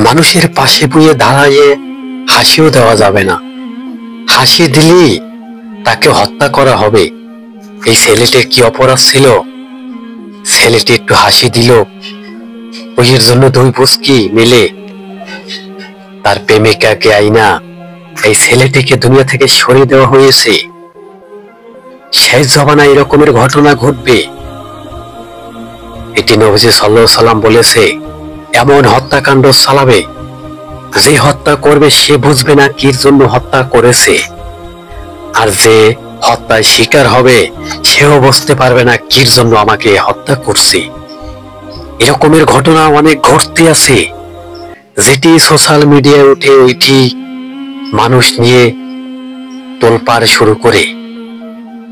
মানুষের পাশে বইয়ে দাঁড়াইয়ে হাসিও দেওয়া যাবে না। হাসি দিলেই তাকে হত্যা করা হবে। এই ছেলেটির কি অপরাধ ছিল? ছেলেটি একটু হাসি দিল, ওইয়ের জন্য দুই পুচকি মিলে তার প্রেমিকাকে আইনা এই ছেলেটিকে দুনিয়া থেকে সরিয়ে দেওয়া হয়েছে। শেষ জমানায় এরকমের ঘটনা ঘটবে, এটি নবীজি সাল্লাল্লাহু আলাইহি সাল্লাম বলেছে। এমন হত্যাকাণ্ড চালাবে, যে হত্যা করবে সে বুঝবে না কির জন্য হত্যা করেছে, আর যে হত্যায় শিকার হবে সেও বুঝতে পারবে না কির জন্য আমাকে হত্যা করছে। এরকমের ঘটনা অনেক ঘটতে আছে, যেটি সোশ্যাল মিডিয়ায় উঠে ওইটি মানুষ নিয়ে তোলপাড় শুরু করে।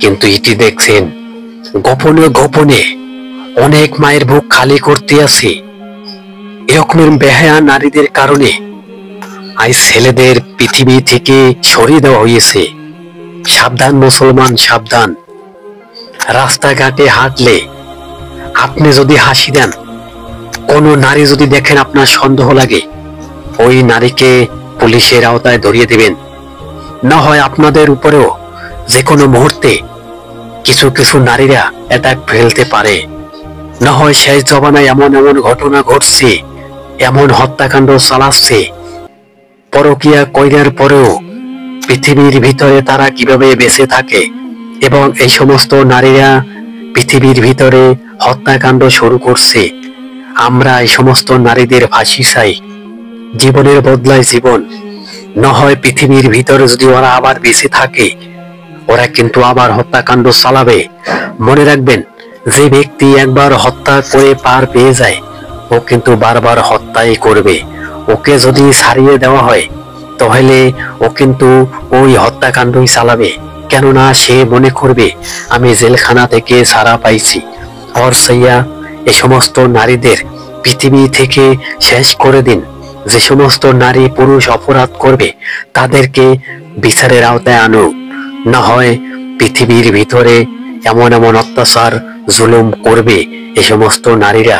কিন্তু এটি দেখছেন গোপনে গোপনে অনেক মায়ের বুক খালি করতে আছে। এরকমের বেহায়া নারীদের কারণে আজ ছেলেদের পৃথিবী থেকে সরিয়ে দেওয়া হয়েছে। সাবধান মুসলমান, সাবধান। রাস্তাঘাটে হাঁটলে আপনি যদি হাসি দেন, কোন নারী যদি দেখেন আপনার সন্দেহ লাগে, ওই নারীকে পুলিশের আওতায় ধরিয়ে দিবেন। না হয় আপনাদের উপরেও যে কোনো মুহূর্তে কিছু কিছু নারীরা অ্যাটাক ফেলতে পারে। না হয় শেষ জমানায় এমন এমন ঘটনা ঘটছে, এমন হত্যাকাণ্ড চালাচ্ছে, পরকীয়া কইরার পরেও পৃথিবীর ভিতরে তারা কিভাবে বেঁচে থাকে, এবং এই সমস্ত নারীরা পৃথিবীর ভিতরে হত্যাকাণ্ড শুরু করছে। আমরা এই সমস্ত নারীদের ফাঁসি চাই, জীবনের বদলায় জীবন। না হয় পৃথিবীর ভিতরে যদি ওরা আবার বেঁচে থাকে, ওরা কিন্তু আবার হত্যাকাণ্ড চালাবে। মনে রাখবেন, যে ব্যক্তি একবার হত্যা করে পার পেয়ে যায়, ও কিন্তু বারবার হত্যাই করবে। ওকে যদি ছাড়িয়ে দেওয়া হয় তাহলে ও কিন্তু ওই হত্যাকাণ্ডই চালাবে। কেননা সে মনে করবে আমি জেলখানা থেকে ছাড়া পাইছি। আর সাইয়া এ সমস্ত নারীদের পৃথিবী থেকে শেষ করে দিন। যে সমস্ত নারী পুরুষ অপরাধ করবে তাদেরকে বিচারের আওতায় আনুক। না হয় পৃথিবীর ভিতরে এমন এমন অত্যাচার জুলুম করবে এ সমস্ত নারীরা।